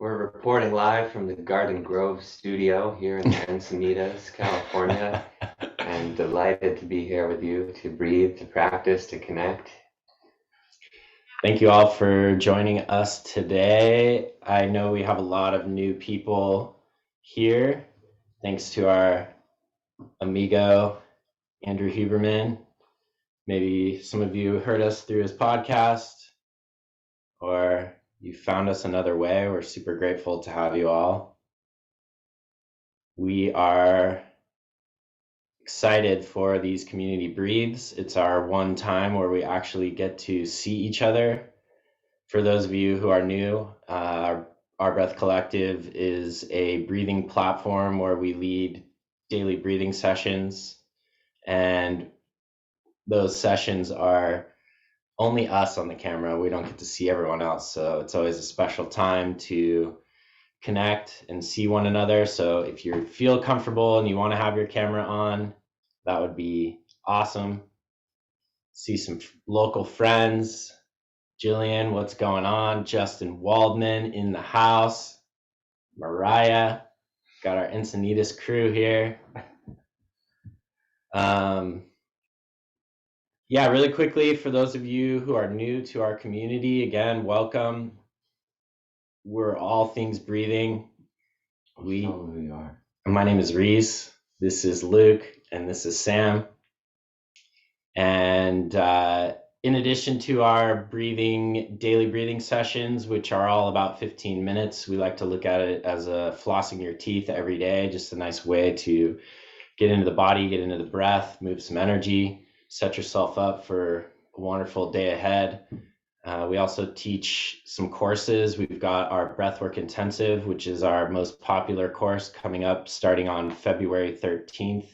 We're reporting live from the Garden Grove studio here in Encinitas, California, and delighted to be here with you to breathe, to practice, to connect. Thank you all for joining us today. I know we have a lot of new people here, thanks to our amigo, Andrew Huberman. Maybe some of you heard us through his podcast, or you found us another way. We're super grateful to have you all. We are excited for these community breathes. It's our one time where we actually get to see each other. For those of you who are new, our Breath Collective is a breathing platform where we lead daily breathing sessions, and those sessions are only us on the camera. We don't get to see everyone else, so it's always a special time to connect and see one another. So if you feel comfortable and you want to have your camera on, that would be awesome. See some local friends. Jillian, what's going on? Justin Waldman in the house. Mariah, got our Encinitas crew here. Yeah, really quickly, for those of you who are new to our community, again, welcome. We're all things breathing. Tell them who you are. My name is Reis. This is Luke, and this is Sam. And in addition to our daily breathing sessions, which are all about 15 minutes, we like to look at it as a flossing your teeth every day, just a nice way to get into the body, get into the breath, move some energy, set yourself up for a wonderful day ahead. We also teach some courses. We've got our Breathwork Intensive, which is our most popular course, coming up starting on February 13th.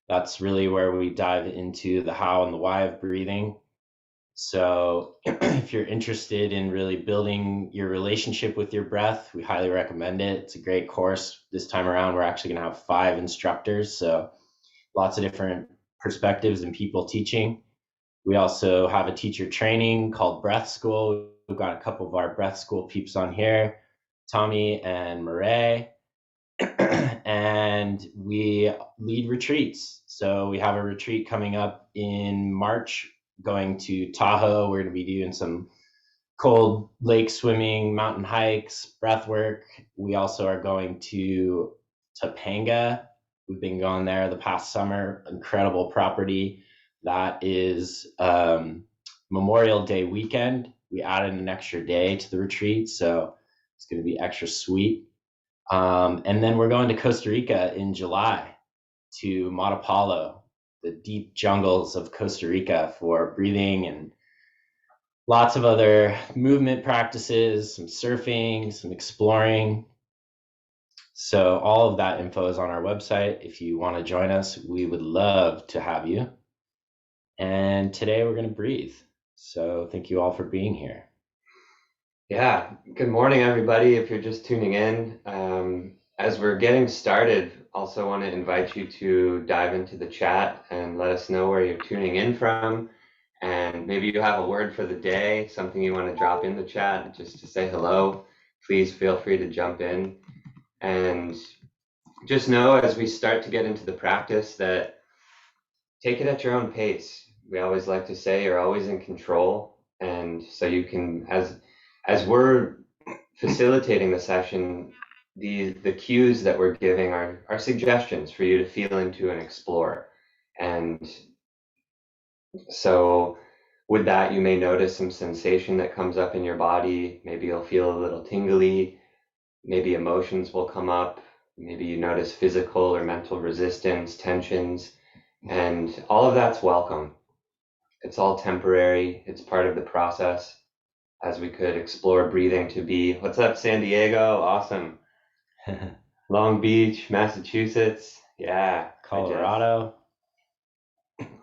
That's really where we dive into the how and the why of breathing. So if you're interested in really building your relationship with your breath, we highly recommend it. It's a great course. This time around, we're actually going to have 5 instructors, so lots of different perspectives and people teaching. We also have a teacher training called Breath School. We've got a couple of our Breath School peeps on here, Tommy and Murray. And we lead retreats. So we have a retreat coming up in March, going to Tahoe. We're going to be doing some cold lake swimming, mountain hikes, breath work. We also are going to Topanga. We've been going there the past summer. Incredible property. That is Memorial Day weekend. We added an extra day to the retreat, so it's going to be extra sweet. And then we're going to Costa Rica in July to Matapalo, the deep jungles of Costa Rica, for breathing and lots of other movement practices, some surfing, some exploring. So all of that info is on our website. If you want to join us, we would love to have you. And today we're going to breathe. So thank you all for being here. Yeah, good morning, everybody. If you're just tuning in, as we're getting started, also want to invite you to dive into the chat and let us know where you're tuning in from. And maybe you have a word for the day, something you want to drop in the chat just to say hello. Please feel free to jump in. And just know as we start to get into the practice that take it at your own pace. We always like to say you're always in control. And so you can, as we're facilitating the session, the cues that we're giving are suggestions for you to feel into and explore. And so with that, you may notice some sensation that comes up in your body. Maybe you'll feel a little tingly. Maybe emotions will come up. Maybe you notice physical or mental resistance, tensions, and all of that's welcome. It's all temporary. It's part of the process, as we could explore breathing to be. What's up, San Diego? Awesome. Long Beach, Massachusetts. Yeah. Colorado.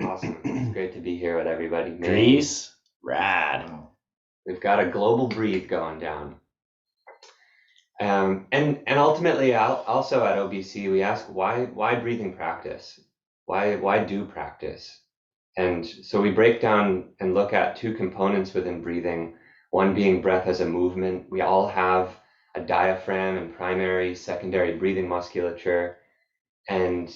Awesome. It's great to be here with everybody. Greece. Rad. Wow. We've got a global breathe going down. And ultimately, also at OBC, we ask why breathing practice? Why do practice? And so we break down and look at 2 components within breathing, one being breath as a movement. We all have a diaphragm and primary, secondary breathing musculature, and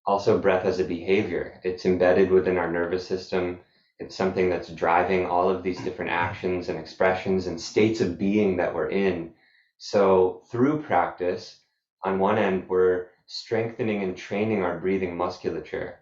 also breath as a behavior. It's embedded within our nervous system. It's something that's driving all of these different actions and expressions and states of being that we're in. So through practice, on one end, we're strengthening and training our breathing musculature.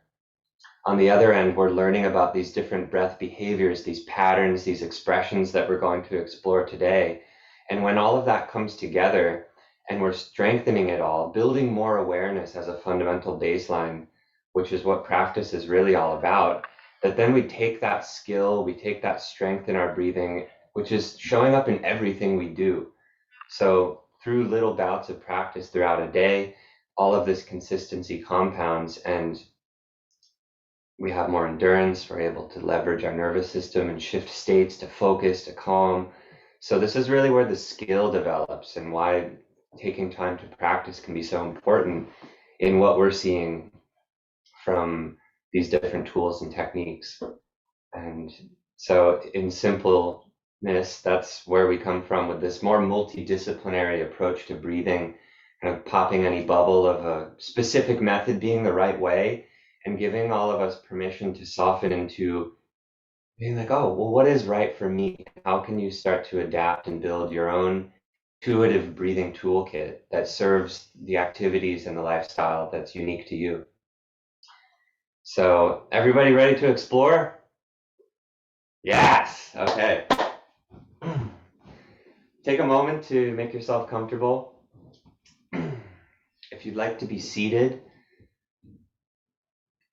On the other end, we're learning about these different breath behaviors, these patterns, these expressions that we're going to explore today. And when all of that comes together and we're strengthening it all, building more awareness as a fundamental baseline, which is what practice is really all about, that then we take that skill, we take that strength in our breathing, which is showing up in everything we do. So through little bouts of practice throughout a day, all of this consistency compounds, and we have more endurance. We're able to leverage our nervous system and shift states to focus, to calm. So this is really where the skill develops, and why taking time to practice can be so important in what we're seeing from these different tools and techniques. And so in simpleness, that's where we come from with this more multidisciplinary approach to breathing, kind of popping any bubble of a specific method being the right way, and giving all of us permission to soften into being like, oh, well, what is right for me? How can you start to adapt and build your own intuitive breathing toolkit that serves the activities and the lifestyle that's unique to you? So, everybody ready to explore? Yes. Okay. Take a moment to make yourself comfortable. If you'd like to be seated,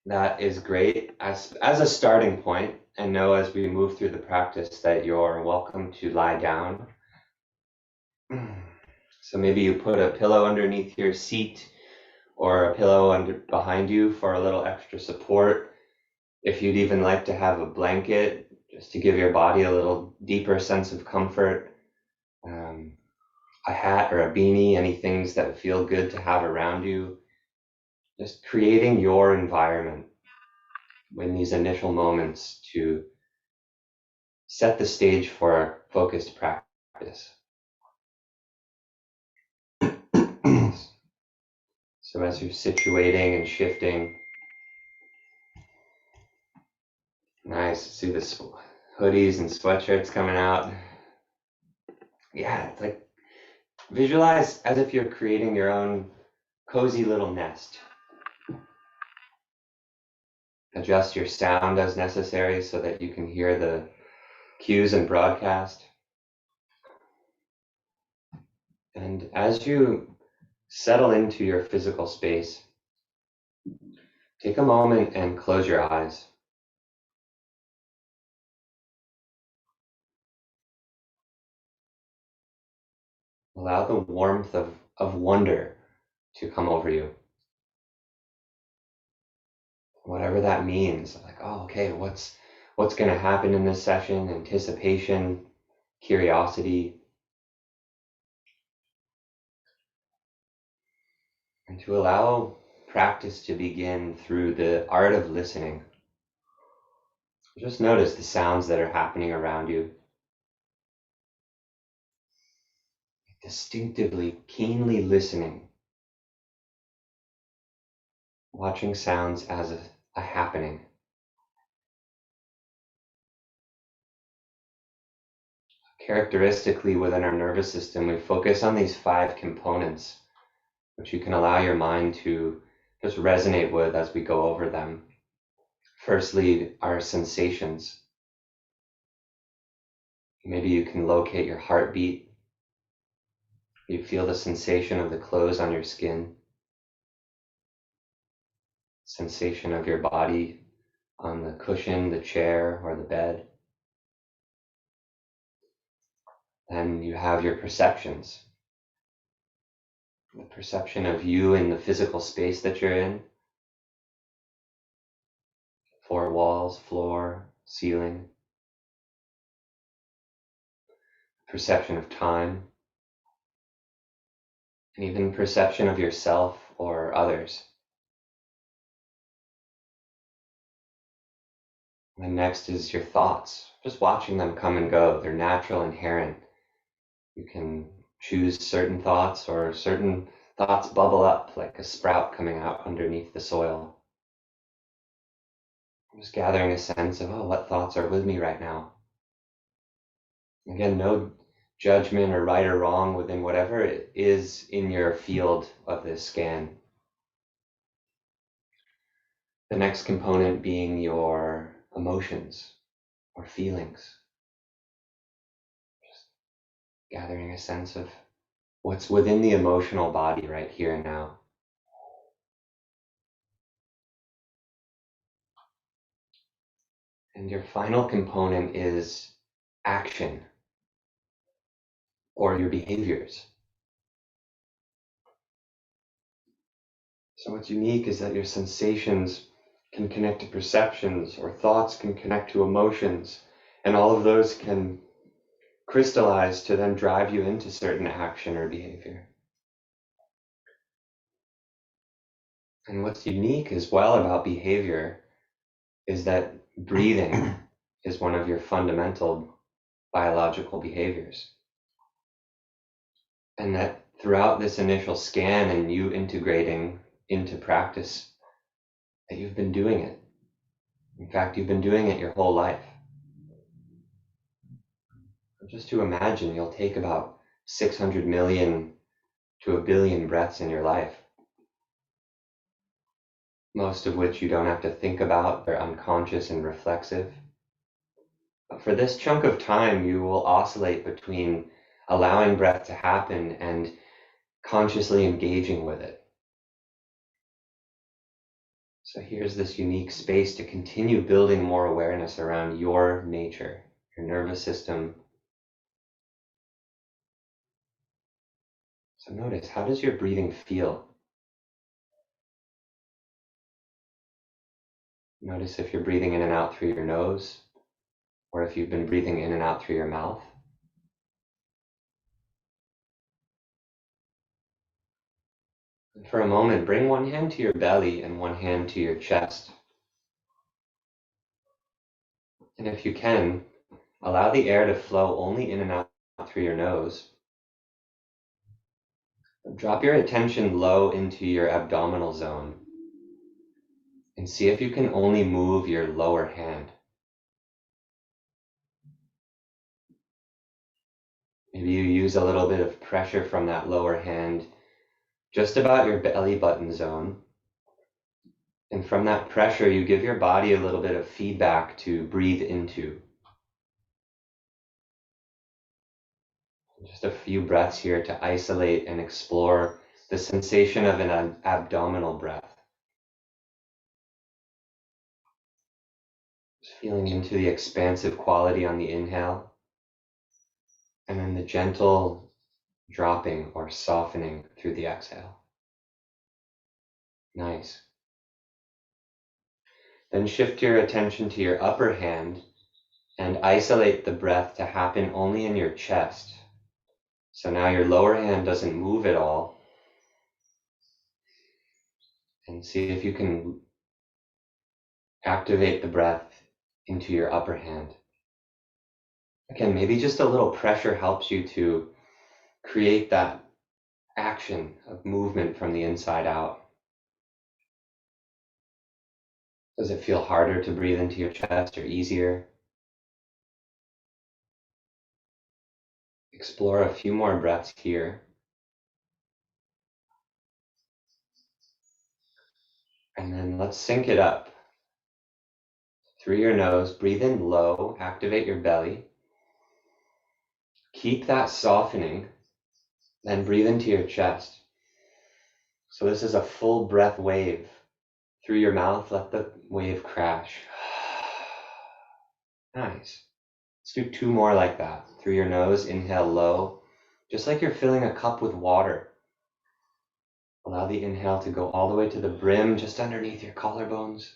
that is great as a starting point, and know as we move through the practice that you're welcome to lie down. So maybe you put a pillow underneath your seat or a pillow behind you for a little extra support. If you'd even like to have a blanket, just to give your body a little deeper sense of comfort. A hat or a beanie, any things that feel good to have around you. Just creating your environment in these initial moments to set the stage for focused practice. So as you're situating and shifting, nice to see the hoodies and sweatshirts coming out. Yeah, it's like visualize as if you're creating your own cozy little nest. Adjust your sound as necessary so that you can hear the cues and broadcast. And as you settle into your physical space, take a moment and close your eyes. Allow the warmth of wonder to come over you. Whatever that means, like, oh, okay, what's going to happen in this session? Anticipation, curiosity, and to allow practice to begin through the art of listening. Just notice the sounds that are happening around you. Distinctively, keenly listening, watching sounds as a happening. Characteristically within our nervous system, we focus on these 5 components, which you can allow your mind to just resonate with as we go over them. Firstly, our sensations. Maybe you can locate your heartbeat. You feel the sensation of the clothes on your skin, sensation of your body on the cushion, the chair, or the bed. Then you have your perceptions. The perception of you in the physical space that you're in. 4 walls, floor, ceiling. Perception of time. And even perception of yourself or others. And next is your thoughts. Just watching them come and go. They're natural, inherent. You can choose certain thoughts, or certain thoughts bubble up like a sprout coming out underneath the soil. I'm just gathering a sense of, oh, what thoughts are with me right now. Again, no judgment or right or wrong within whatever it is in your field of this scan. The next component being your emotions or feelings. Just gathering a sense of what's within the emotional body right here and now. And your final component is action or your behaviors. So what's unique is that your sensations can connect to perceptions, or thoughts can connect to emotions, and all of those can crystallize to then drive you into certain action or behavior. And what's unique as well about behavior is that breathing is one of your fundamental biological behaviors. And that throughout this initial scan and you integrating into practice, that you've been doing it. In fact, you've been doing it your whole life. Just to imagine, you'll take about 600 million to a billion breaths in your life, most of which you don't have to think about, they're unconscious and reflexive. But for this chunk of time, you will oscillate between allowing breath to happen and consciously engaging with it. So here's this unique space to continue building more awareness around your nature, your nervous system. So notice, how does your breathing feel? Notice if you're breathing in and out through your nose, or if you've been breathing in and out through your mouth. And for a moment, bring one hand to your belly and one hand to your chest. And if you can, allow the air to flow only in and out through your nose. Drop your attention low into your abdominal zone and see if you can only move your lower hand. Maybe you use a little bit of pressure from that lower hand just about your belly button zone. And from that pressure, you give your body a little bit of feedback to breathe into. Just a few breaths here to isolate and explore the sensation of an abdominal breath. Just feeling into the expansive quality on the inhale, and then the gentle dropping or softening through the exhale. Nice. Then shift your attention to your upper hand and isolate the breath to happen only in your chest. So now your lower hand doesn't move at all. And see if you can activate the breath into your upper hand. Again, maybe just a little pressure helps you to create that action of movement from the inside out. Does it feel harder to breathe into your chest or easier? Explore a few more breaths here. And then let's sync it up. Through your nose, breathe in low, activate your belly. Keep that softening, then breathe into your chest. So this is a full breath wave. Through your mouth, let the wave crash. Nice. Let's do two more like that. Through your nose, inhale low, just like you're filling a cup with water. Allow the inhale to go all the way to the brim, just underneath your collarbones,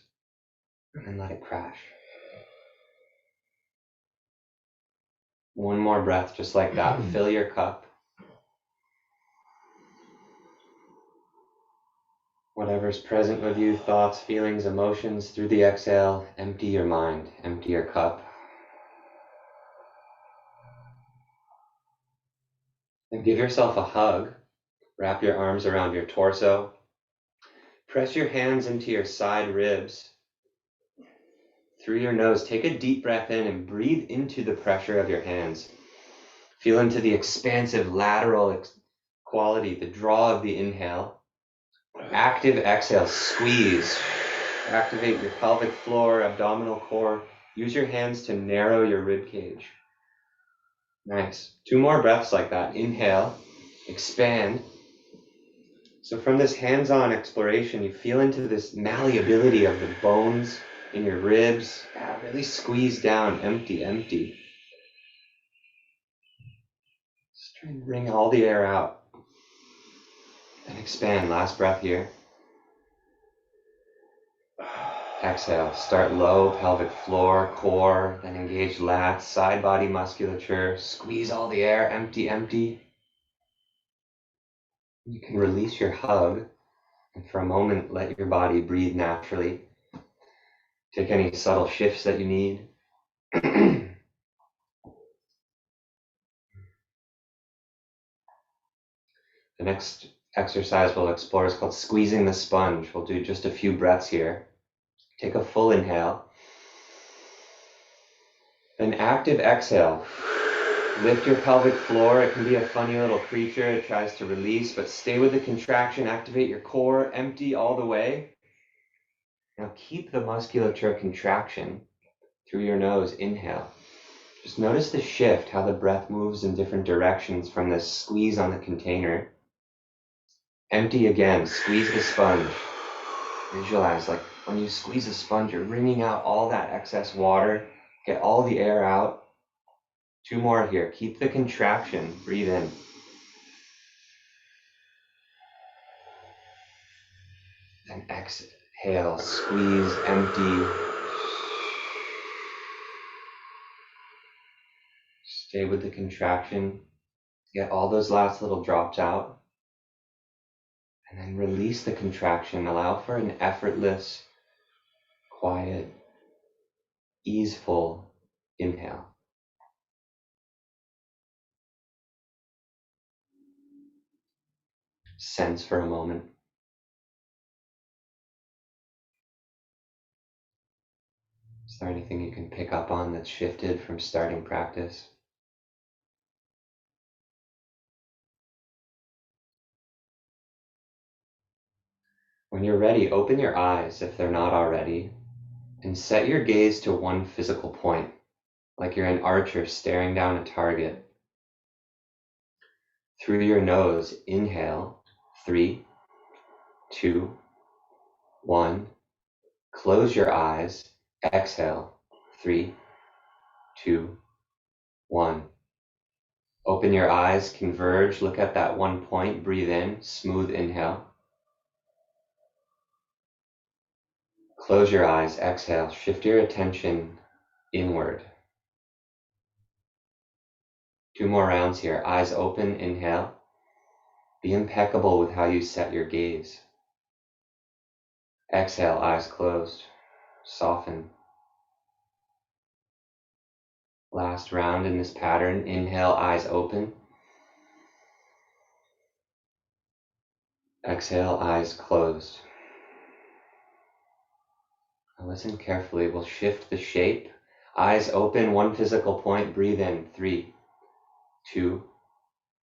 and then let it crash. One more breath, just like that. Fill your cup. Whatever's present with you, thoughts, feelings, emotions, through the exhale, empty your mind, empty your cup. And give yourself a hug. Wrap your arms around your torso. Press your hands into your side ribs. Through your nose, take a deep breath in and breathe into the pressure of your hands. Feel into the expansive lateral quality, the draw of the inhale. Active exhale, squeeze. Activate your pelvic floor, abdominal core. Use your hands to narrow your rib cage. Nice. 2 more breaths like that. Inhale, expand. So from this hands-on exploration, you feel into this malleability of the bones in your ribs. Really squeeze down, empty, empty. Just try and bring all the air out. And expand. Last breath here. Exhale. Start low, pelvic floor, core, then engage lats, side body musculature. Squeeze all the air, empty, empty. You can release your hug, and for a moment, let your body breathe naturally. Take any subtle shifts that you need. The next exercise we'll explore is called squeezing the sponge. We'll do just a few breaths here. Take a full inhale. Then active exhale. Lift your pelvic floor. It can be a funny little creature. It tries to release, but stay with the contraction. Activate your core. Empty all the way. Now keep the musculature contraction through your nose. Inhale. Just notice the shift, how the breath moves in different directions from this squeeze on the container. Empty again. Squeeze the sponge. Visualize like when you squeeze a sponge, you're wringing out all that excess water. Get all the air out. 2 more here. Keep the contraction. Breathe in. And exhale. Squeeze. Empty. Stay with the contraction. Get all those last little drops out. And then release the contraction. Allow for an effortless, quiet, easeful inhale. Sense for a moment. Is there anything you can pick up on that's shifted from starting practice? When you're ready, open your eyes if they're not already, and set your gaze to one physical point, like you're an archer staring down a target. Through your nose, inhale, 3, 2, 1. Close your eyes, exhale, 3, 2, 1. Open your eyes, converge, look at that one point, breathe in, smooth inhale. Close your eyes, exhale, shift your attention inward. 2 more rounds here, eyes open, inhale. Be impeccable with how you set your gaze. Exhale, eyes closed, soften. Last round in this pattern, inhale, eyes open. Exhale, eyes closed. Now listen carefully, we'll shift the shape. Eyes open, one physical point, breathe in, 3, 2,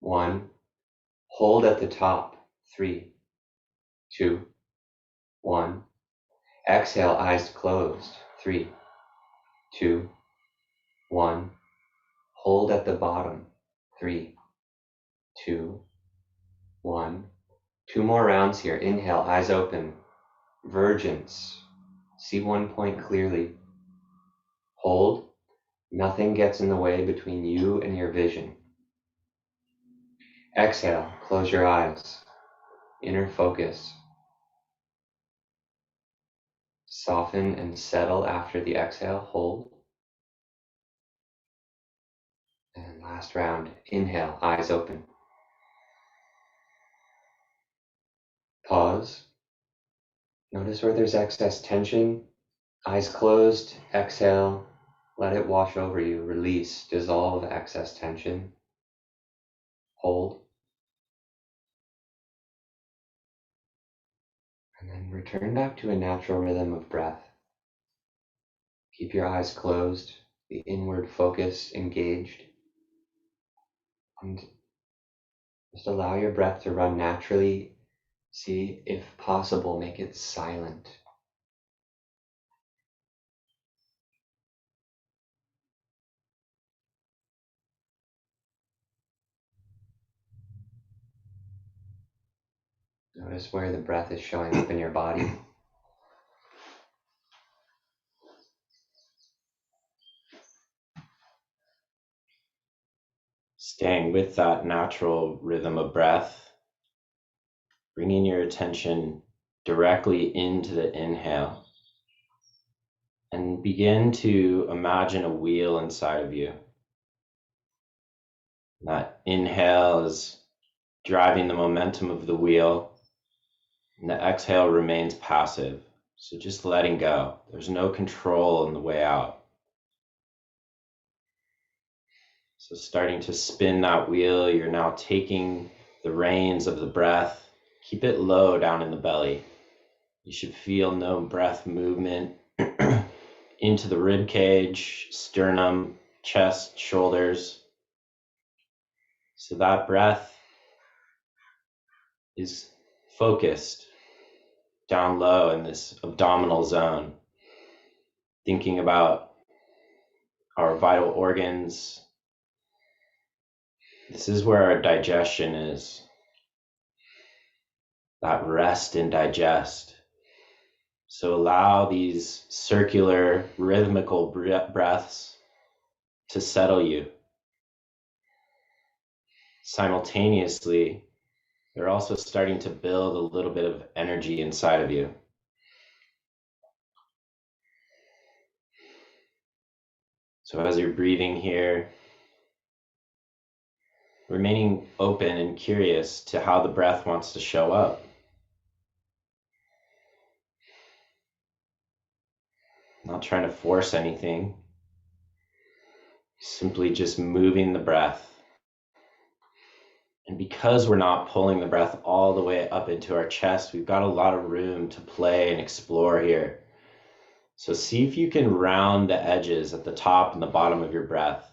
1. Hold at the top, 3, 2, 1. Exhale, eyes closed, 3, 2, 1. Hold at the bottom, 3, 2, 1. 2 more rounds here. Inhale, eyes open. Vergence. See one point clearly. Hold. Nothing gets in the way between you and your vision. Exhale, close your eyes. Inner focus. Soften and settle after the exhale. Hold. And last round. Inhale, eyes open. Pause. Notice where there's excess tension. Eyes closed. Exhale. Let it wash over you. Release. Dissolve excess tension. Hold. And then return back to a natural rhythm of breath. Keep your eyes closed, the inward focus engaged, and just allow your breath to run naturally. See, if possible, make it silent. Notice where the breath is showing up in your body. Staying with that natural rhythm of breath, bringing your attention directly into the inhale, and begin to imagine a wheel inside of you. That inhale is driving the momentum of the wheel, and the exhale remains passive. So just letting go. There's no control on the way out. So starting to spin that wheel, you're now taking the reins of the breath. Keep it low down in the belly. You should feel no breath movement into the rib cage, sternum, chest, shoulders. So that breath is focused down low in this abdominal zone, thinking about our vital organs. This is where our digestion is, that rest and digest. So allow these circular, rhythmical breaths to settle you. Simultaneously, they're also starting to build a little bit of energy inside of you. So as you're breathing here, remaining open and curious to how the breath wants to show up. Not trying to force anything, simply just moving the breath. And because we're not pulling the breath all the way up into our chest, we've got a lot of room to play and explore here. So see if you can round the edges at the top and the bottom of your breath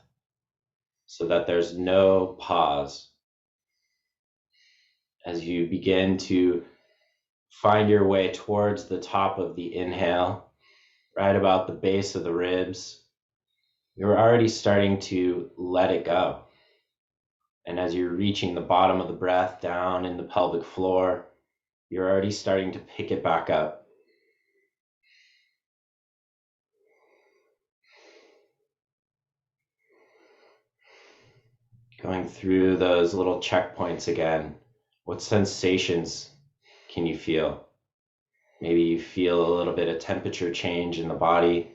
so that there's no pause. As you begin to find your way towards the top of the inhale, right about the base of the ribs, you're already starting to let it go. And as you're reaching the bottom of the breath down in the pelvic floor, you're already starting to pick it back up. Going through those little checkpoints again. What sensations can you feel? Maybe you feel a little bit of temperature change in the body.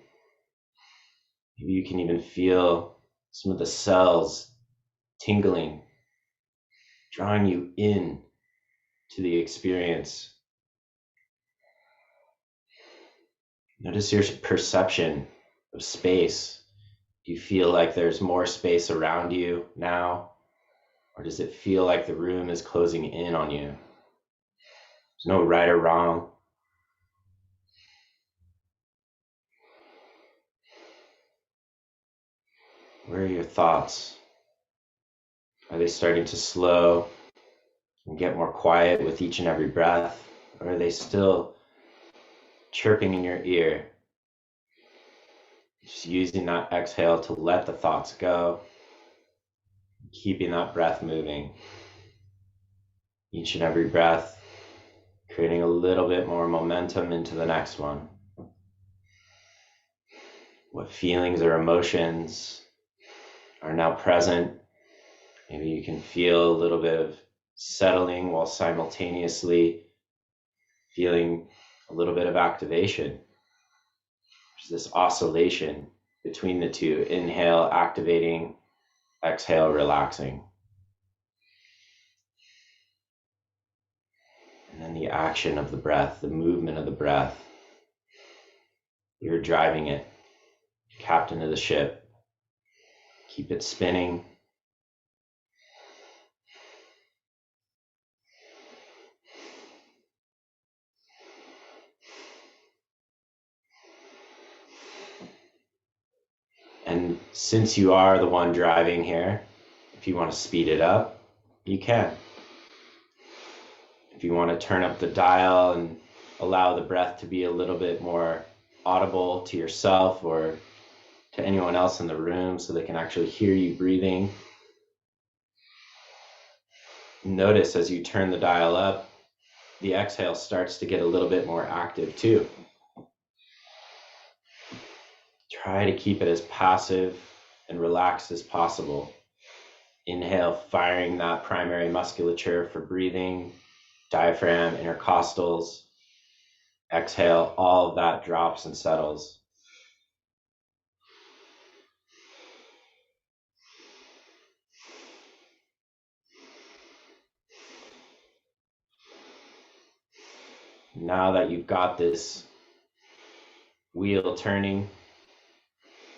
Maybe you can even feel some of the cells tingling, drawing you in to the experience. Notice your perception of space. Do you feel like there's more space around you now? Or does it feel like the room is closing in on you? There's no right or wrong. Where are your thoughts? Are they starting to slow and get more quiet with each and every breath? Or are they still chirping in your ear? Just using that exhale to let the thoughts go, keeping that breath moving. Each and every breath, creating a little bit more momentum into the next one. What feelings or emotions are now present? Maybe you can feel a little bit of settling while simultaneously feeling a little bit of activation. There's this oscillation between the two. Inhale, activating, exhale, relaxing. And then the action of the breath, the movement of the breath. You're driving it, captain of the ship. Keep it spinning. since you are the one driving here, if you want to speed it up, you can. If you want to turn up the dial and allow the breath to be a little bit more audible to yourself or to anyone else in the room so they can actually hear you breathing, notice as you turn the dial up, the exhale starts to get a little bit more active too. Try to keep it as passive and relaxed as possible. Inhale, firing that primary musculature for breathing, diaphragm, intercostals. Exhale, all of that drops and settles. Now that you've got this wheel turning,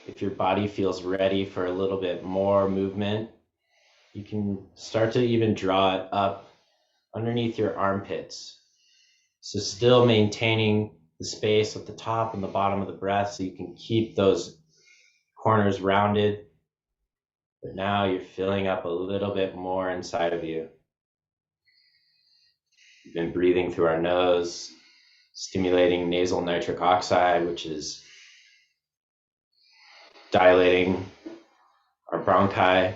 if your body feels ready for a little bit more movement, you can start to even draw it up underneath your armpits. So still maintaining the space at the top and the bottom of the breath so you can keep those corners rounded. But now you're filling up a little bit more inside of you. We've been breathing through our nose, stimulating nasal nitric oxide, which is dilating our bronchi,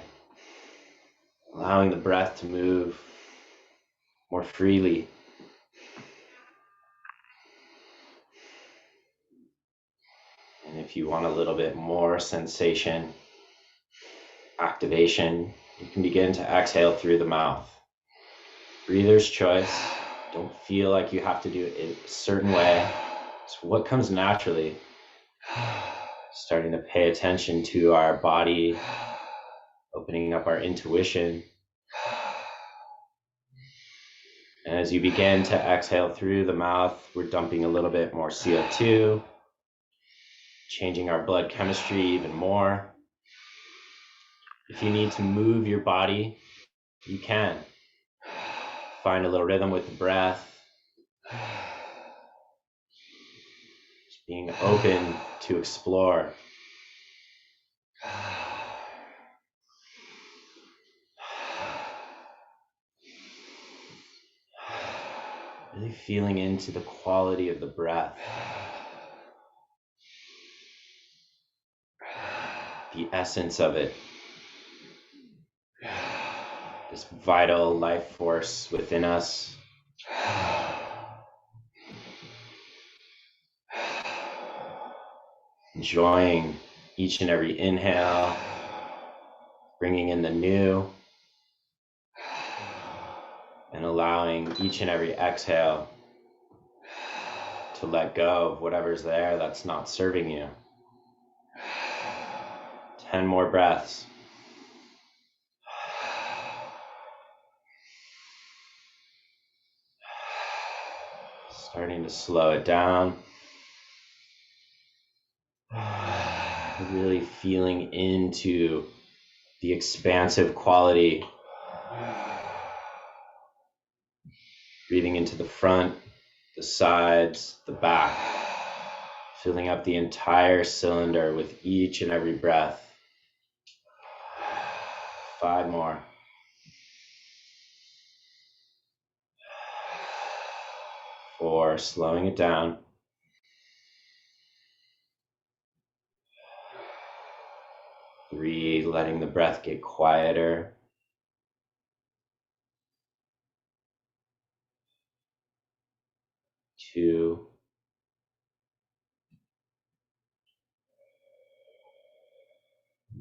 allowing the breath to move more freely. And if you want a little bit more sensation, activation, you can begin to exhale through the mouth. Breather's choice. Don't feel like you have to do it a certain way. It's what comes naturally. Starting to pay attention to our body, opening up our intuition. And as you begin to exhale through the mouth, we're dumping a little bit more CO2, changing our blood chemistry even more. If you need to move your body, you can. Find a little rhythm with the breath. Just being open to explore. Really feeling into the quality of the breath. The essence of it. This vital life force within us. Enjoying each and every inhale, bringing in the new, and allowing each and every exhale to let go of whatever's there that's not serving you. 10 more breaths. Starting to slow it down. Really feeling into the expansive quality. Breathing into the front, the sides, the back. Filling up the entire cylinder with each and every breath. 5 more. 4, slowing it down. 3, letting the breath get quieter. 2,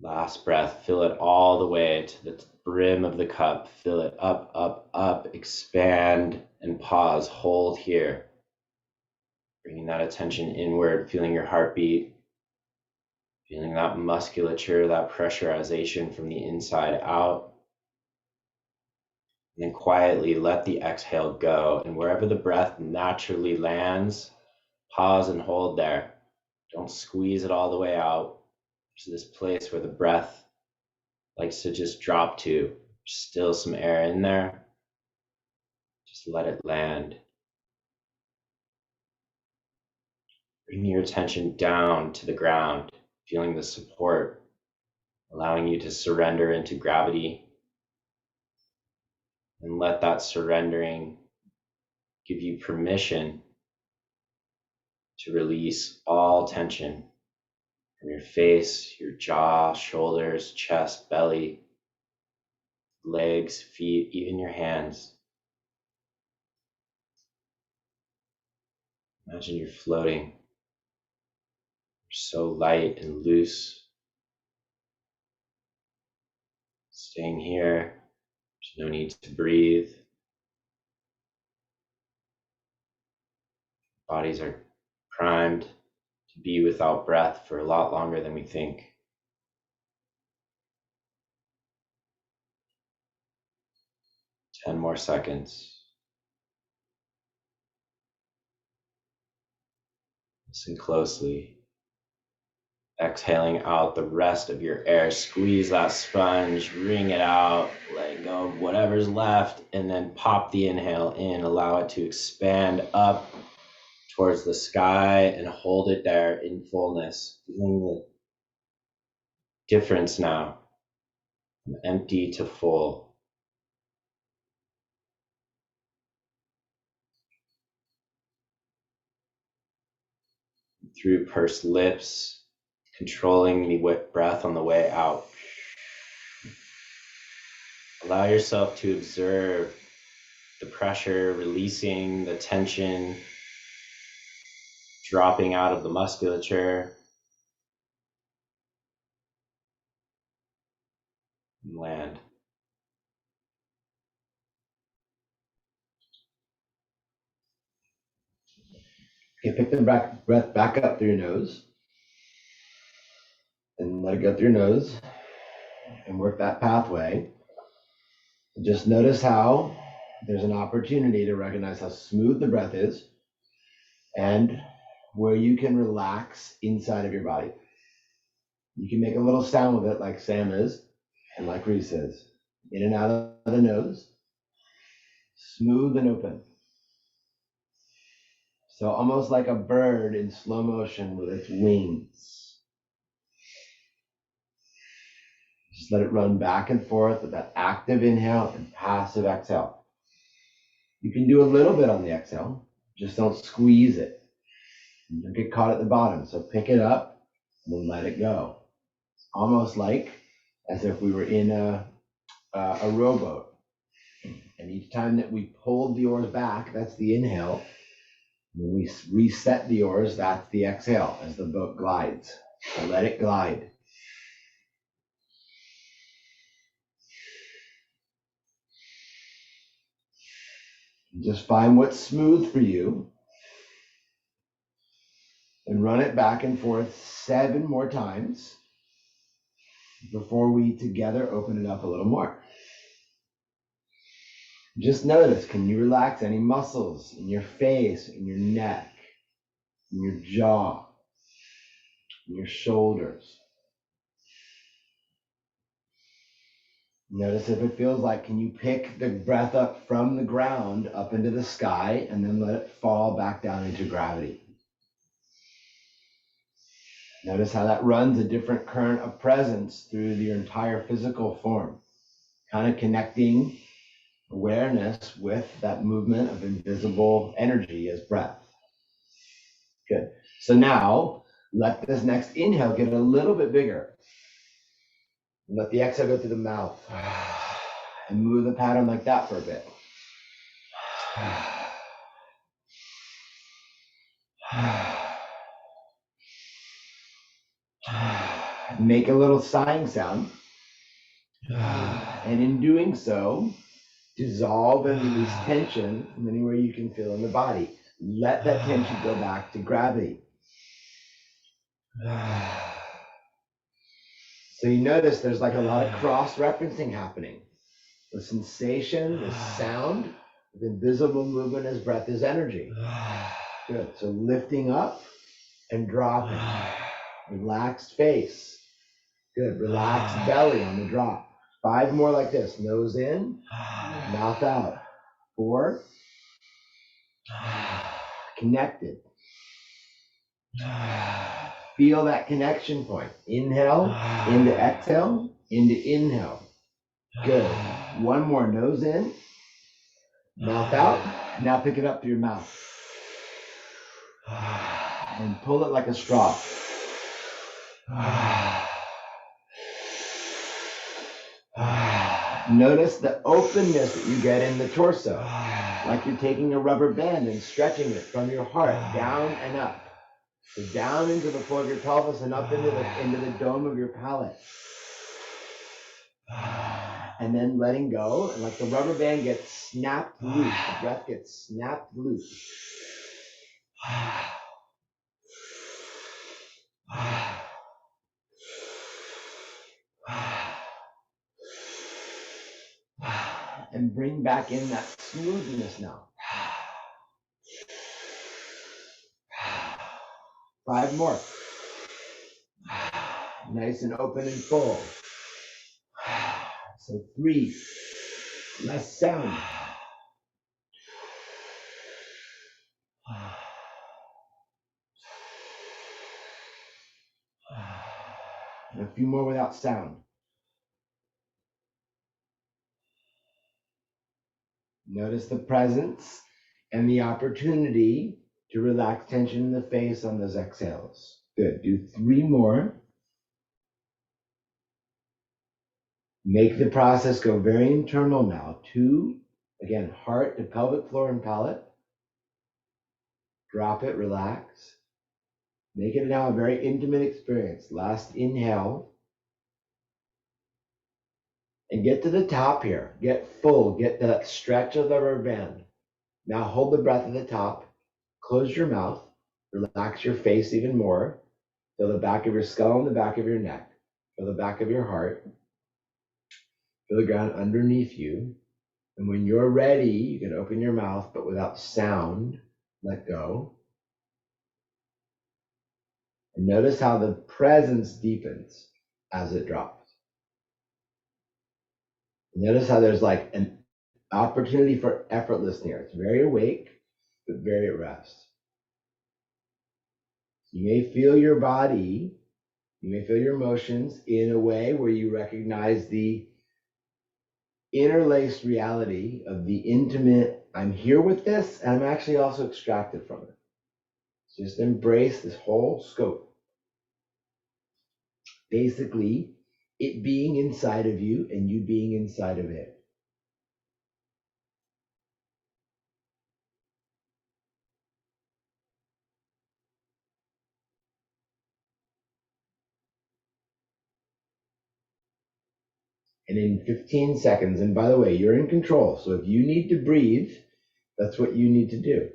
last breath. Fill it all the way to the brim of the cup. Fill it up, up, up, expand, and pause. Hold here. Bringing that attention inward, feeling your heartbeat, feeling that musculature, that pressurization from the inside out. And then quietly let the exhale go. And wherever the breath naturally lands, pause and hold there. Don't squeeze it all the way out. There's this place where the breath likes to just drop to. There's still some air in there. Just let it land. Bring your attention down to the ground, feeling the support allowing you to surrender into gravity, and let that surrendering give you permission to release all tension from your face, your jaw, shoulders, chest, belly, legs, feet, even your hands. Imagine you're floating. You're so light and loose. Staying here. There's no need to breathe. Bodies are primed to be without breath for a lot longer than we think. 10 more seconds. Listen closely. Exhaling out the rest of your air. Squeeze that sponge, wring it out, let go of whatever's left, and then pop the inhale in. Allow it to expand up towards the sky and hold it there in fullness. Feeling the difference now from empty to full. Through pursed lips, controlling the breath on the way out. Allow yourself to observe the pressure, releasing the tension, dropping out of the musculature, and land. Okay, pick the breath back up through your nose and let it go through your nose and work that pathway. Just notice how there's an opportunity to recognize how smooth the breath is and where you can relax inside of your body. You can make a little sound with it like Sam is and like Reis is. In and out of the nose, smooth and open. So almost like a bird in slow motion with its wings. Just let it run back and forth with that active inhale and passive exhale. You can do a little bit on the exhale, just don't squeeze it. You don't get caught at the bottom. So pick it up and then let it go. It's almost like as if we were in a rowboat. And each time that we pulled the oars back, that's the inhale. When we reset the oars, that's the exhale as the boat glides. So let it glide. Just find what's smooth for you and run it back and forth 7 more times before we together open it up a little more. Just notice, can you relax any muscles in your face, in your neck, in your jaw, in your shoulders? Notice if it feels like, can you pick the breath up from the ground up into the sky and then let it fall back down into gravity? Notice how that runs a different current of presence through your entire physical form, kind of connecting awareness with that movement of invisible energy as breath. Good. So now let this next inhale get a little bit bigger. Let the exhale go through the mouth and move the pattern like that for a bit. Make a little sighing sound. And in doing so, dissolve and release tension from anywhere you can feel in the body. Let that tension go back to gravity. So you notice there's like a lot of cross-referencing happening. The sensation, the sound, the invisible movement as breath is energy. Good. So lifting up and dropping. Relaxed face. Good. Relaxed belly on the drop. 5 more like this. Nose in, mouth out. 4. Connected. Feel that connection point. Inhale, into exhale, into inhale. Good. One more, nose in, mouth out. Now pick it up through your mouth. And pull it like a straw. Notice the openness that you get in the torso, like you're taking a rubber band and stretching it from your heart down and up. So down into the floor of your pelvis and up into the dome of your palate. And then letting go, and like the rubber band gets snapped loose, the breath gets snapped loose. And bring back in that smoothness now. 5 more. Nice and open and full. So 3. Less sound. And a few more without sound. Notice the presence and the opportunity to relax tension in the face on those exhales. Good. Do 3 more. Make the process go very internal now. 2, again, heart to pelvic floor and palate. Drop it, relax. Make it now a very intimate experience. Last inhale. And get to the top here. Get full. Get that stretch of the rubber band. Now hold the breath at the top. Close your mouth. Relax your face even more. Feel the back of your skull and the back of your neck. Feel the back of your heart. Feel the ground underneath you. And when you're ready, you can open your mouth, but without sound, let go. And notice how the presence deepens as it drops. Notice how there's like an opportunity for effortlessness here. It's very awake, but very at rest. You may feel your body, you may feel your emotions in a way where you recognize the interlaced reality of the intimate, I'm here with this, and I'm actually also extracted from it. So just embrace this whole scope. Basically, it being inside of you and you being inside of it. And in 15 seconds, and by the way, you're in control. So if you need to breathe, that's what you need to do.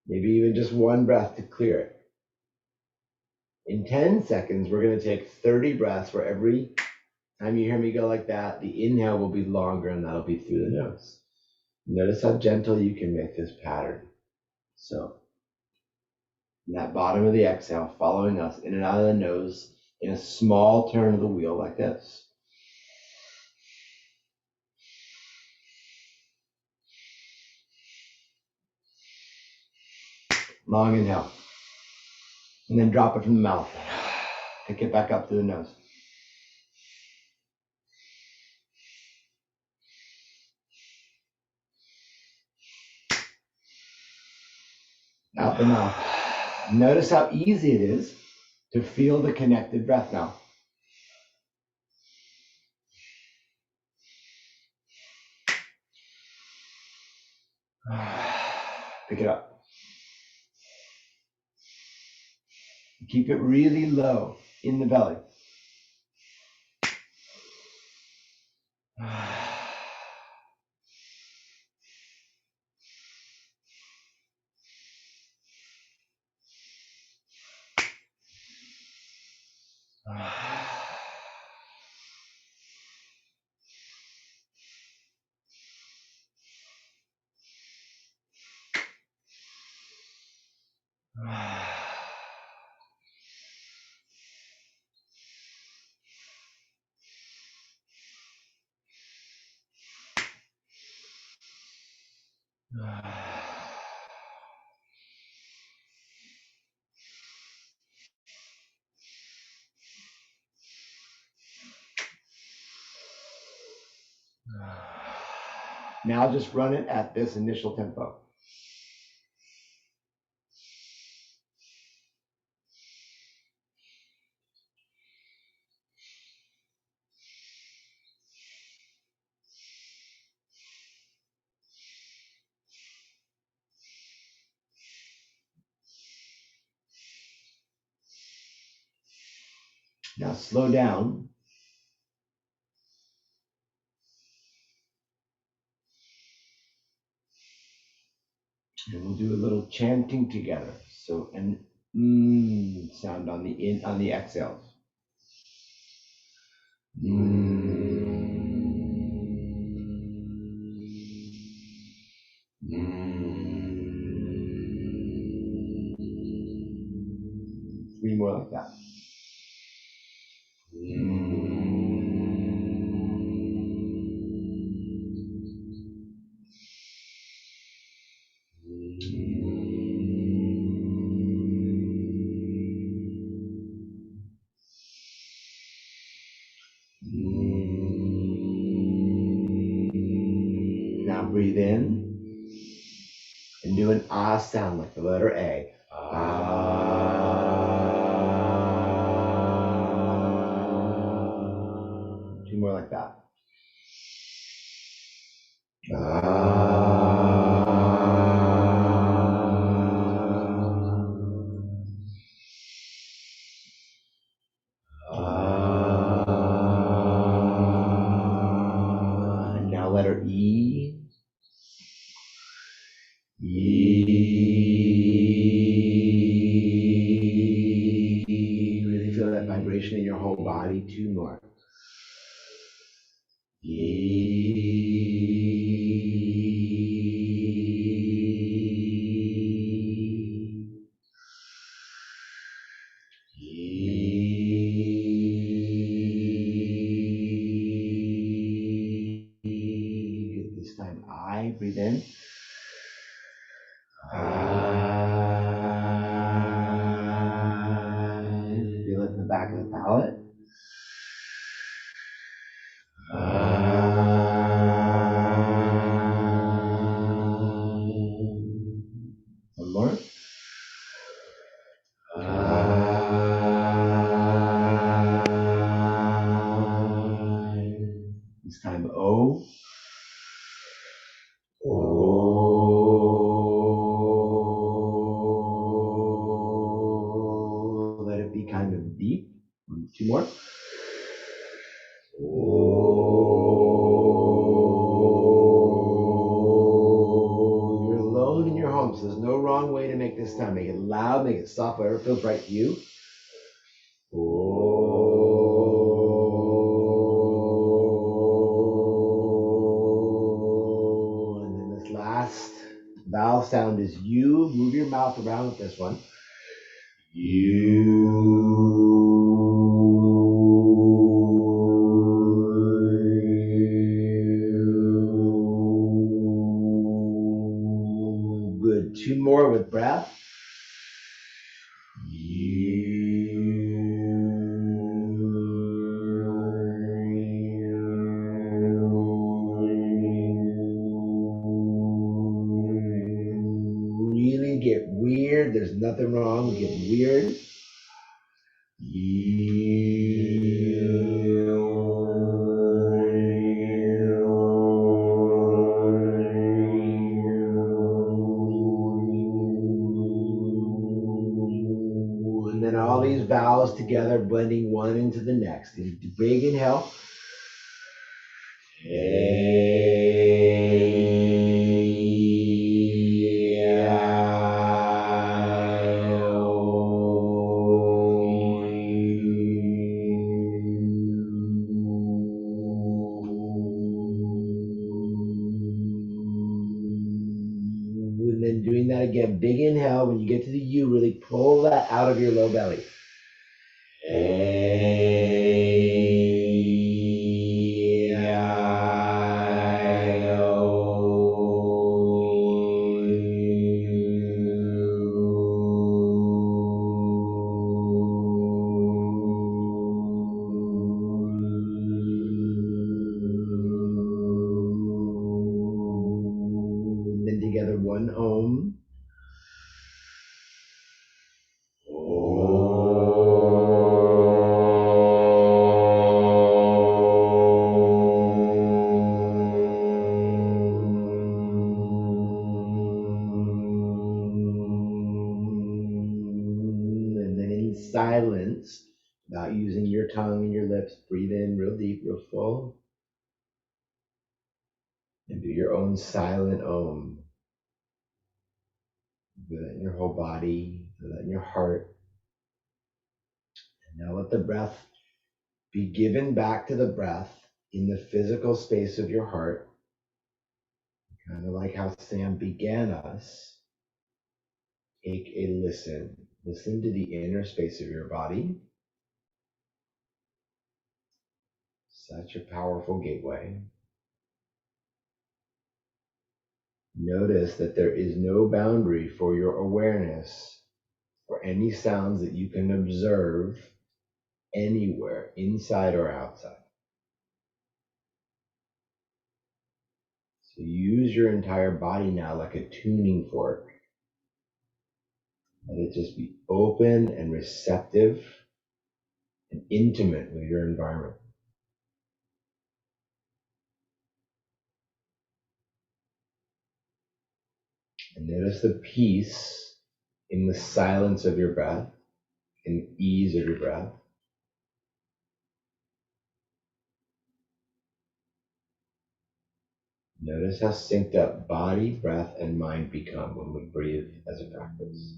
Maybe even just one breath to clear it. In 10 seconds, we're going to take 30 breaths where every time you hear me go like that, the inhale will be longer and that'll be through the nose. Notice how gentle you can make this pattern. So, in that bottom of the exhale, following us in and out of the nose in a small turn of the wheel like this. Long inhale. And then drop it from the mouth. Pick it back up through the nose. Out the mouth. Notice how easy it is to feel the connected breath now. Pick it up. Keep it really low in the belly. Now just run it at this initial tempo. Now slow down. And we'll do a little chanting together. So an sound on the exhales. Three more like that. Now breathe in and do an ah sound like the letter A. Two more like that. And now letter E. Really feel that vibration in your whole body. Two more. This time I breathe in. Feel it in the back of the palate. One more. This time O. Let it be kind of deep. Two more. You're alone in your home, so there's no wrong way to make this time. Make it loud, make it soft, whatever feels right to you. And then this last vowel sound is U. Move your mouth around with this one. Good. Two more with breath. Really get weird. There's nothing wrong with getting weird. And then all these vowels together, blending one into the next. Big inhale. And then doing that again, big inhale. When you get to the U, really pull that out of your low belly. together one Om. And then in silence, without using your tongue and your lips, breathe in real deep, real full. And do your own silent Om. Feel that in your whole body, feel that in your heart. And now let the breath be given back to the breath in the physical space of your heart. Kind of like how Sam began us. Take a listen. Listen to the inner space of your body. Such a powerful gateway. Notice that there is no boundary for your awareness or any sounds that you can observe anywhere, inside or outside. So use your entire body now like a tuning fork. Let it just be open and receptive and intimate with your environment. And notice the peace in the silence of your breath, in the ease of your breath. Notice how synced up body, breath, and mind become when we breathe as a practice.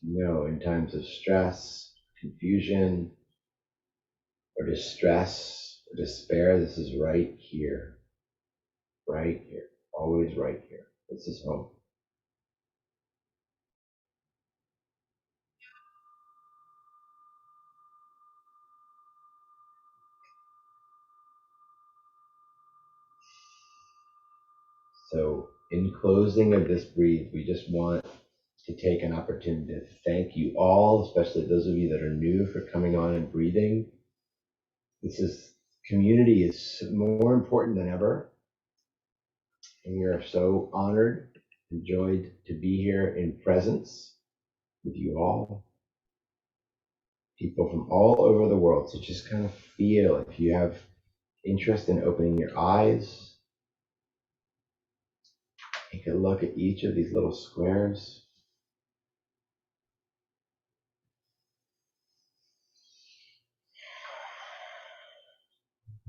In times of stress, confusion, or distress, or despair, this is right here, always right here. This is home. So in closing of this breathe, we just want to take an opportunity to thank you all, especially those of you that are new, for coming on and breathing. Community is more important than ever. And we are so honored and joyed to be here in presence with you all. People from all over the world. So just kind of feel, if you have interest in opening your eyes, take a look at each of these little squares.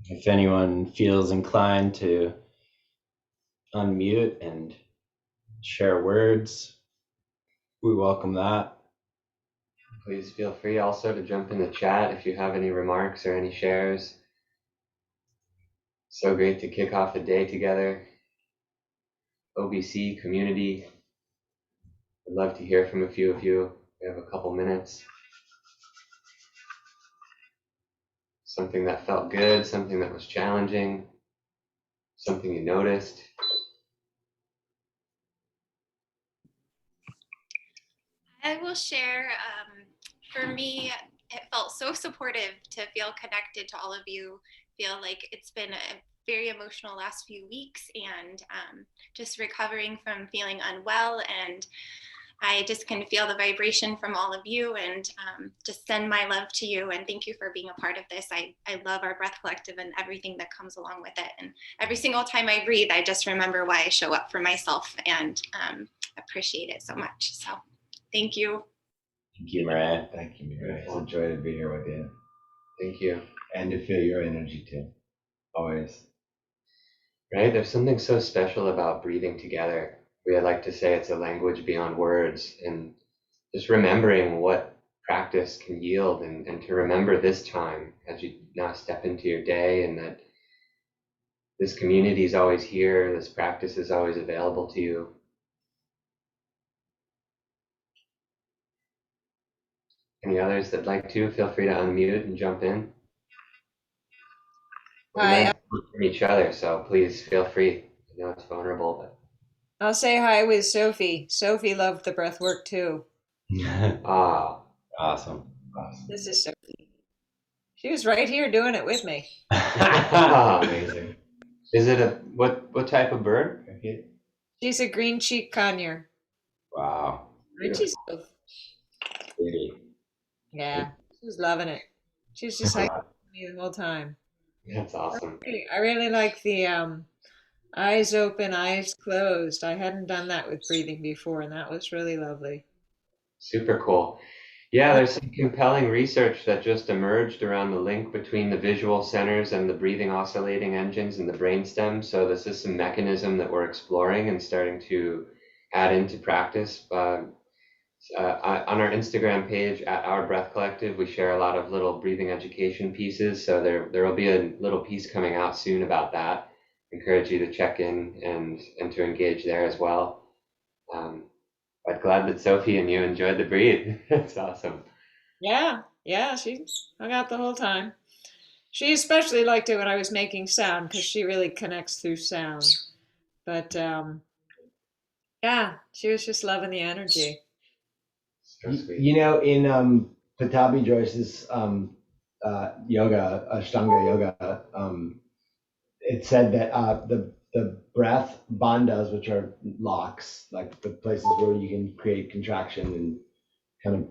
If anyone feels inclined to unmute and share words, we welcome that. Please feel free also to jump in the chat if you have any remarks or any shares. So great to kick off the day together. OBC community. I'd love to hear from a few of you. We have a couple minutes. Something that felt good, something that was challenging, something you noticed. I will share. For me, it felt so supportive to feel connected to all of you. Feel like it's been a very emotional last few weeks, and just recovering from feeling unwell. And I just can feel the vibration from all of you, and just send my love to you. And thank you for being a part of this. I love our Breath Collective and everything that comes along with it. And every single time I breathe, I just remember why I show up for myself, and appreciate it so much. So thank you. Thank you, Mariah. Thank you, Mira. It's a joy to be here with you. Thank you. And to feel your energy too. Always. Right? There's something so special about breathing together. We like to say it's a language beyond words, and just remembering what practice can yield, and to remember this time as you now step into your day, and that this community is always here, this practice is always available to you. Any others that'd like to, feel free to unmute and jump in. We Hi. learn from each other, so please feel free. I know it's vulnerable, but I'll say hi with Sophie. Sophie loved the breath work too. ah, Awesome. This is so cute. She was right here doing it with me. Amazing. Is it what type of bird? She's a green cheek conure. Wow. Richie's both. Pretty. Yeah, she was loving it. She was just hiking with me the whole time. That's awesome. I really like the eyes open, eyes closed. I hadn't done that with breathing before, and that was really lovely. Super cool. Yeah, there's some compelling research that just emerged around the link between the visual centers and the breathing oscillating engines in the brainstem. So this is some mechanism that we're exploring and starting to add into practice. On our Instagram page at Our Breath Collective, we share a lot of little breathing education pieces. So there will be a little piece coming out soon about that. Encourage you to check in and to engage there as well. But glad that Sophie and you enjoyed the breathe. That's awesome. Yeah, she hung out the whole time. She especially liked it when I was making sound because she really connects through sound. But yeah, she was just loving the energy. So sweet. You know, in Patabi Joyce's yoga, Ashtanga yoga, it said that the breath bandhas, which are locks, like the places where you can create contraction and kind of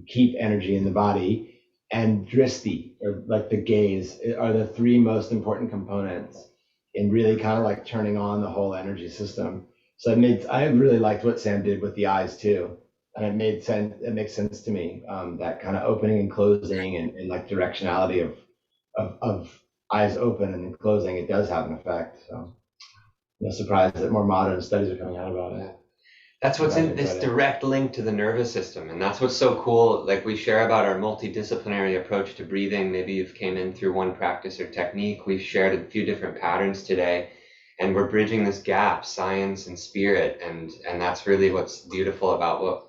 keep energy in the body, and dristi, or like the gaze, are the three most important components in really kind of like turning on the whole energy system. So I really liked what Sam did with the eyes too. And it made sense, it makes sense to me, that kind of opening and closing and like directionality of eyes open and then closing, it does have an effect. So no surprise that more modern studies are coming out about it. That's what's in this direct link to the nervous system. And that's what's so cool. Like we share about our multidisciplinary approach to breathing. Maybe you've came in through one practice or technique. We've shared a few different patterns today, and we're bridging this gap, science and spirit. And that's really what's beautiful about what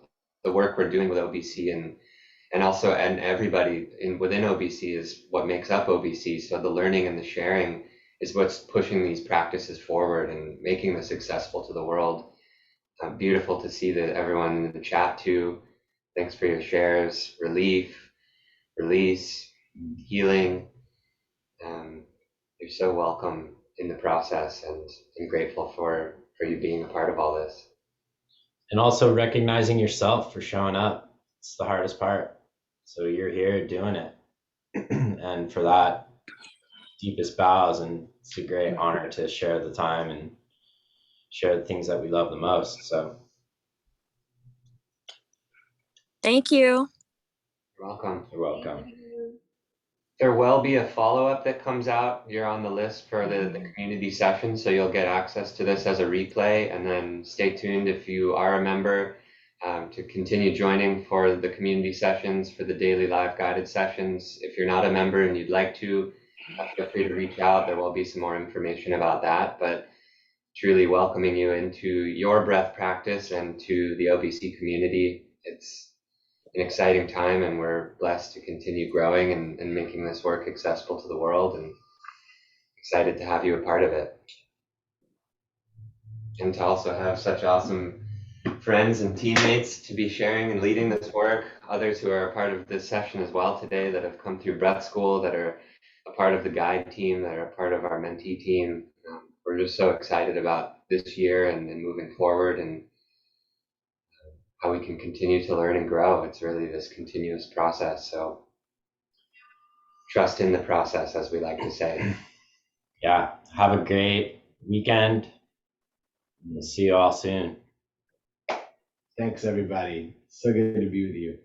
the work we're doing with OBC and also and everybody within OBC is what makes up OBC. So the learning and the sharing is what's pushing these practices forward and making this accessible to the world. Beautiful to see that everyone in the chat too. Thanks for your shares. Relief, release, healing. You're so welcome in the process, and I'm grateful for you being a part of all this. And also recognizing yourself for showing up. It's the hardest part. So you're here doing it. And for that, deepest bows, and it's a great honor to share the time and share the things that we love the most. So thank you. You're welcome. You're welcome. There will be a follow-up that comes out. You're on the list for the community session, so you'll get access to this as a replay. And then stay tuned if you are a member to continue joining for the community sessions, for the daily live guided sessions. If you're not a member and you'd like to, feel free to reach out. There will be some more information about that. But truly welcoming you into your breath practice and to the OBC community. It's an exciting time, and we're blessed to continue growing and making this work accessible to the world, and excited to have you a part of it. And to also have such awesome friends and teammates to be sharing and leading this work, others who are a part of this session as well today that have come through breath school, that are a part of the guide team, that are a part of our mentee team. We're just so excited about this year and moving forward, and how we can continue to learn and grow. It's really this continuous process. So trust in the process, as we like to say. Yeah. Have a great weekend. We'll see you all soon. Thanks, everybody. So good to be with you.